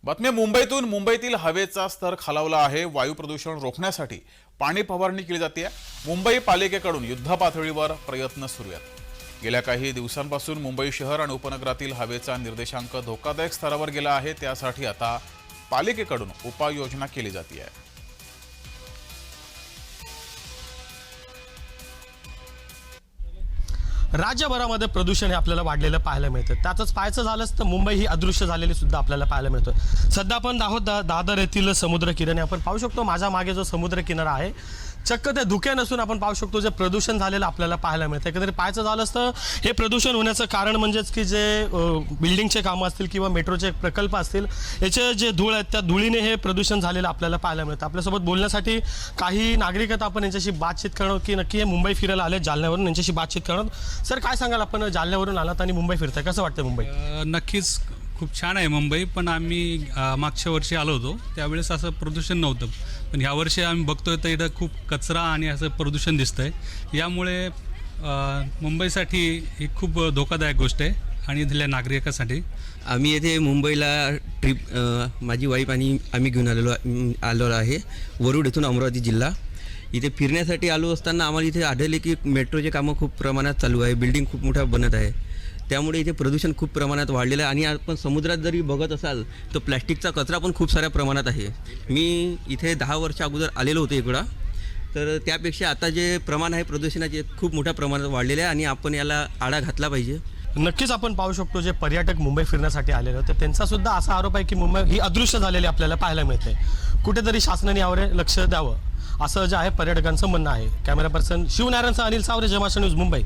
बातम्या मुंबईतून. मुंबईतील हवेचा स्तर खालावला आहे. वायू प्रदूषण रोखण्यासाठी पाणी फवारणी केली जाते. मुंबई पालिकेकडून युद्धपातळीवर प्रयत्न सुरू आहेत. गेल्या काही दिवसांपासून मुंबई शहर आणि उपनगरातील हवेचा निर्देशांक धोकादायक स्तरावर गेला आहे. त्यासाठी आता पालिकेकडून उपाययोजना केली जाते आहे. राज्यभरामध्ये प्रदूषण हे आपल्याला वाढलेलं पाहायला मिळतं. त्यातच पाहायचं झालंच तर मुंबई ही अदृश्य झालेली सुद्धा आपल्याला पाहायला मिळतं. सध्या आपण आहोत दादर येथील समुद्रकिनारी. आपण पाहू शकतो माझ्या मागे जो समुद्रकिनारा आहे चक्क ते धुके नसून आपण पाहू शकतो जे प्रदूषण झालेलं आपल्याला पाहायला मिळतं. एकंदरीत पाहायचं झालंच तर हे प्रदूषण होण्याचं कारण म्हणजेच की जे बिल्डिंगचे कामं असतील किंवा मेट्रोचे प्रकल्प असतील याचे जे धूळ आहेत त्या धुळीने हे प्रदूषण झालेलं आपल्याला पाहायला मिळतं. आपल्यासोबत बोलण्यासाठी काही नागरिक आहेत. आपण यांच्याशी बातचीत करणं की नक्की हे मुंबई फिरायला आले जालन्यावरून, यांच्याशी बातचीत करणं. सर काय सांगाल, आपण जालन्यावरून आलात आणि मुंबई फिरताय, कसं वाटतं मुंबई? नक्कीच खूप छान आहे मुंबई. पण आम्ही मागच्या वर्षी आलो होतो त्यावेळेस असं प्रदूषण नव्हतं, पण ह्या वर्षी आम्ही बघतोय तर इथं खूप कचरा आणि असं प्रदूषण दिसतंय. यामुळे मुंबईसाठी ही खूप धोकादायक गोष्ट आहे आणि इथल्या नागरिकांसाठी. आम्ही येथे मुंबईला ट्रिप माझी वाईफ आणि आम्ही घेऊन आलो आहे वरुड येथून अमरावती जिल्हा. इथे फिरण्यासाठी आलो असताना आम्हाला इथे आढळले की मेट्रोचे कामं खूप प्रमाणात चालू आहे, बिल्डिंग खूप मोठ्या बनत आहे. त्यामुळे इथे प्रदूषण खूप प्रमाणात वाढलेलं आहे. आणि आपण समुद्रात जरी बघत असाल तर प्लॅस्टिकचा कचरा पण खूप साऱ्या प्रमाणात आहे. मी इथे 10 वर्ष अगोदर आलेलो होतो इकडं, तर त्यापेक्षा आता जे प्रमाण आहे प्रदूषणाचे खूप मोठ्या प्रमाणात वाढलेलं आहे आणि आपण याला आळा घातला पाहिजे. नक्कीच आपण पाहू शकतो जे पर्यटक मुंबई फिरण्यासाठी आलेले होते त्यांचा सुद्धा असा आरोप आहे की मुंबई ही अदृश्य झालेली आपल्याला पाहायला मिळते. कुठेतरी शासनाने यावर लक्ष द्यावं असं जे आहे पर्यटकांचं म्हणणं आहे. कॅमेरा पर्सन शिवनारायणसह अनिल सावरे, जमाशा न्यूज, मुंबई.